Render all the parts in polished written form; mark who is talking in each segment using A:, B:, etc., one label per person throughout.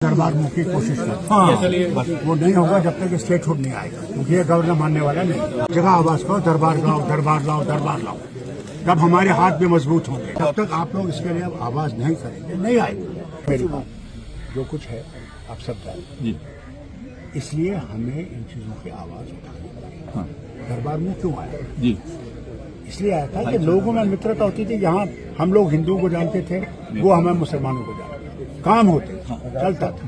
A: दरबार मुख की कोशिश करते हैं। बस वो नहीं होगा जब तक स्टेटहुड नहीं आएगा, क्योंकि ये गवर्नर मानने वाला नहीं। जगह आवाज करो, दरबार लाओ, दरबार लाओ, दरबार लाओ, तब हमारे हाथ भी मजबूत होंगे। जब तक आप लोग इसके लिए अब आवाज नहीं करेंगे, नहीं आएगी। मेरी बात जो कुछ है आप सब जानते हैं, इसलिए हमें इन चीजों की आवाज उठानी पड़ेगी। दरबार मुख क्यों आया जी? इसलिए आया था कि लोगों में मित्रता होती थी। यहाँ हम लोग हिंदुओं को जानते थे, वो हमें मुसलमानों को जानते थे, काम होते चलता था।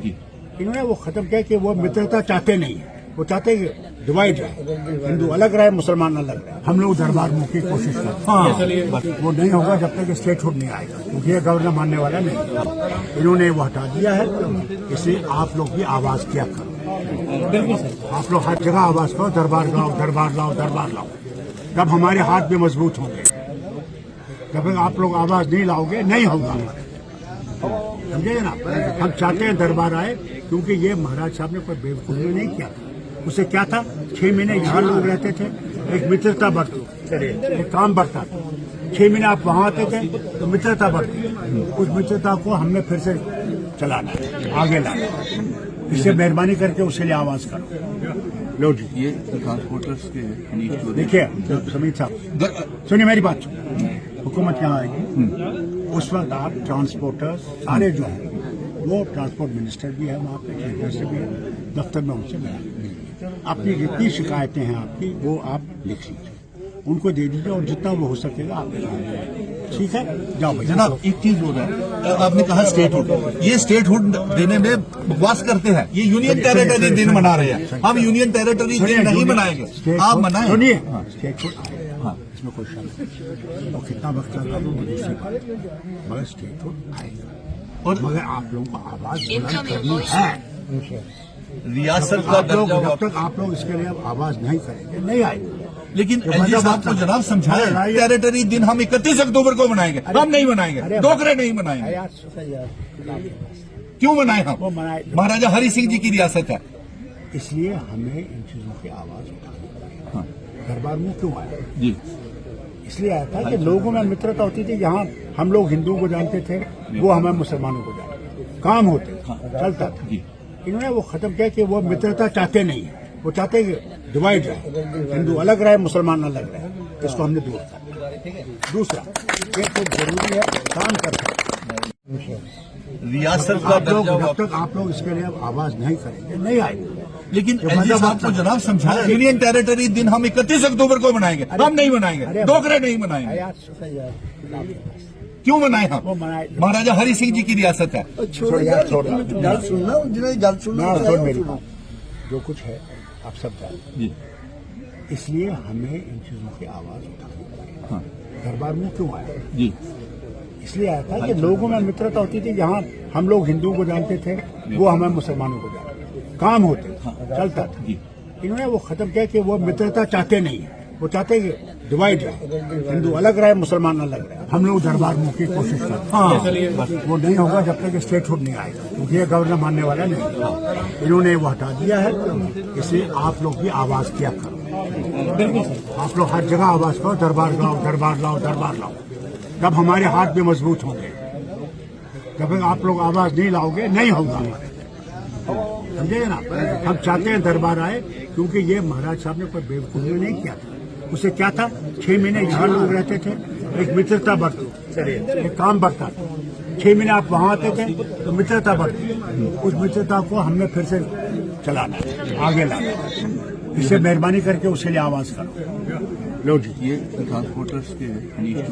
A: इन्होंने वो खत्म किया कि वो मित्रता चाहते नहीं है, वो चाहते कि डिवाइड रहे, हिंदू अलग रहे, मुसलमान अलग रहे। हम लोग दरबार मुख की कोशिश करते हैं। बस वो नहीं होगा जब तक स्टेटहुड नहीं आएगा, क्योंकि ये गवर्नर मानने वाला नहीं। इन्होंने वो हटा दिया है, इसलिए आप लोग भी आवाज किया करो। आप लोग हर जगह आवाज करो, दरबार लाओ, दरबार लाओ, दरबार लाओ, तब हमारे हाथ भी मजबूत होंगे। जब तक आप लोग आवाज नहीं लाओगे, नहीं होगा। समझे ना? हम चाहते हैं दरबार आए, क्योंकि ये महाराज साहब ने कोई बेवकूफी नहीं किया था। उसे क्या था, 6 महीने यहाँ लोग रहते थे, एक मित्रता बढ़ती, एक काम बढ़ता था। 6 महीने आप वहाँ आते थे तो मित्रता बढ़ती। उस मित्रता को हमने फिर से चलाना है, आगे लाना है। इससे मेहरबानी करके उसके लिए आवाज करो। लो जी,
B: ये ट्रांसपोर्टर्स के
A: देखिए समीर साहब, सुनिए मेरी बात। हुकूमत यहाँ आएगी, उस वक्त आप ट्रांसपोर्टर्स सारे जो हैं, वो ट्रांसपोर्ट मिनिस्टर भी है वहाँ पे, चीफ मिनिस्टर भी है, दफ्तर में उनसे मिलिए। अपनी जितनी शिकायतें हैं आपकी, वो आप लिख लीजिए, उनको दे दीजिए, और जितना वो हो सकेगा आप ठीक है। जाओ भाई।
B: जनाब, एक चीज हो रहा है, आपने कहा स्टेटहुड, ये स्टेटहुड देने में बकवास करते हैं। ये यूनियन टेरिटरी दिन मना रहे हैं, हम यूनियन टेरिटरी दिन नहीं मनाएंगे, आप मनाएं।
A: सुनिए, स्टेटहुड हाँ, इसमें कोई शक नहीं। और कितना वक्त लगा दूसरी बात, मगर स्टेटहुड आएगा, और मगर आप लोगों को आवाज बुलंद करनी है।
B: रियासत का
A: जब तक आप लोग इसके लिए अब आवाज नहीं करेंगे, नहीं आएगी।
B: लेकिन एलजी साहब को जनाब समझाएं, टेरिटरी दिन हम 31 अक्टूबर को मनाएंगे, हम नहीं मनाएंगे, डोगरे नहीं मनाएंगे। क्यों मनाएं हम? महाराजा हरि सिंह जी की रियासत है।
A: इसलिए हमें इन चीजों की आवाज उठानी पड़ेगी। दरबार मुख क्यों आया जी? इसलिए आया था कि लोगों में मित्रता होती थी। यहाँ हम लोग हिंदुओं को जानते थे, वो हमें मुसलमानों को जानते थे, काम होते चलता था। इन्होंने वो खत्म किया कि वो मित्रता चाहते नहीं है, वो चाहते कि डिवाइड रहे, हिंदू अलग रहे, मुसलमान अलग रहे। इसको हमने दूर कर। दूसरा, ये तो जरूरी है, काम करते
B: रियासत का
A: जब तक आप लोग इसके लिए अब आवाज नहीं करेंगे, नहीं आएगी।
B: लेकिन एलजी साहब को जनाब समझाएं, यूनियन टेरिटरी दिन हम 31 अक्टूबर को मनाएंगे, हम नहीं मनाएंगे, डोगरे नहीं मनाएंगे। क्यों मनाएं हम? महाराजा हरि सिंह जी की रियासत है।
A: छोड़ मेरी बात, जो कुछ है आप सब जानते हैं, इसलिए हमें इन चीजों की आवाज उठानी पड़ेगी। दरबार मुख क्यों आया जी? इसलिए आया था कि लोगों में मित्रता होती थी। यहाँ हम लोग हिंदुओं को जानते थे, वो हमें मुसलमानों को जानते थे, काम होते चलता था। इन्होंने वो खत्म किया कि वो मित्रता चाहते नहीं है, वो चाहते कि डिवाइड रहे, हिंदू अलग रहे, मुसलमान अलग रहे। हम लोग दरबार मुख की कोशिश करते हैं। बस वो नहीं होगा जब तक स्टेटहुड नहीं आएगा, क्योंकि ये गवर्नर मानने वाला नहीं। इन्होंने वो हटा दिया है, इसलिए आप लोग भी आवाज किया करो। आप लोग हर जगह आवाज करो, दरबार लाओ, दरबार लाओ, दरबार लाओ, तब हमारे हाथ भी मजबूत होंगे। जब तक आप लोग आवाज नहीं लाओगे, नहीं होगा। समझे ना? हम चाहते हैं दरबार आए, क्योंकि ये महाराज साहब ने कोई बेवकूफी नहीं किया था। उसे क्या था, 6 महीने यहाँ लोग रहते थे, एक मित्रता बढ़ती, एक काम बढ़ता था। 6 महीने आप वहाँ आते थे तो मित्रता बढ़ती। उस मित्रता को हमने फिर से चलाना है, आगे लाना है। इससे मेहरबानी करके उसके लिए आवाज करो। लो जी,
B: ये ट्रांसपोर्टर्स के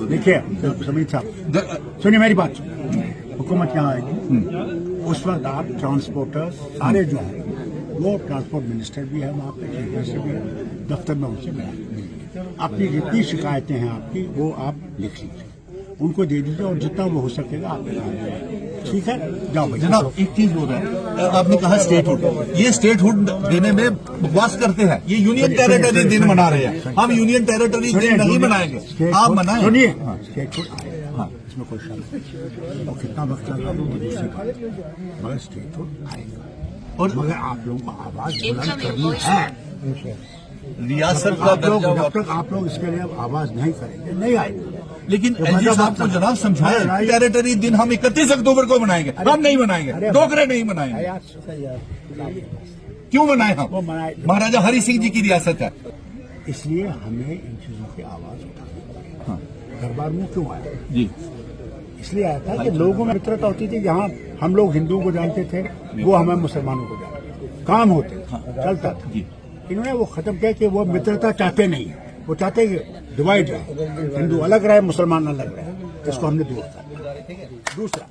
A: देखिए समीर साहब, सुनिए मेरी बात। हुकूमत यहाँ आएगी, उस वक्त आप ट्रांसपोर्टर्स सारे जो हैं, वो ट्रांसपोर्ट मिनिस्टर भी है वहाँ पे, चीफ मिनिस्टर भी है, दफ्तर में उनसे मिलिए। अपनी जितनी शिकायतें हैं आपकी, वो आप लिख लीजिए, उनको दे दीजिए, और जितना वो हो सकेगा आप ठीक है। जाओ भाई।
B: जनाब, एक चीज हो रहा है, आपने कहा स्टेटहुड, ये स्टेटहुड देने में बकवास करते हैं। ये यूनियन टेरिटरी दिन मना रहे हैं, हम यूनियन टेरिटरी दिन नहीं मनाएंगे, आप मनाएं।
A: सुनिए, स्टेटहुड आएगा, इसमें कोई शक नहीं। और कितना वक्त लगा दूसरी बात, मगर स्टेटहुड आएगा, और मगर आप लोगों को आवाज बुलंद करनी है।
B: रियासत का
A: जब तक आप लोग इसके लिए अब आवाज नहीं करेंगे, नहीं आएगी।
B: लेकिन एलजी साहब को जनाब समझाए, टेरिटरी दिन हम 31 अक्टूबर को मनाएंगे, हम नहीं मनाएंगे, डोगरे नहीं मनाएंगे। क्यों मनाए हम?
A: वो मनाए
B: महाराजा हरि सिंह जी की रियासत है।
A: इसलिए हमें इन चीजों की आवाज उठानी पड़ी।
B: हाँ।
A: दरबार में क्यों आया?
B: जी,
A: इसलिए आया था कि लोगों में मित्रता होती थी। यहाँ हम लोग हिंदुओं को जानते थे, वो हमें मुसलमानों को जानते थे, काम होते थे, चलता था। इन्होंने वो खत्म किया कि वो मित्रता चाहते नहीं है, वो चाहते कि डिवाइड रहे, हिंदू अलग रहे, मुसलमान अलग रहे। इसको हमने दूर कर दिया। दूसरा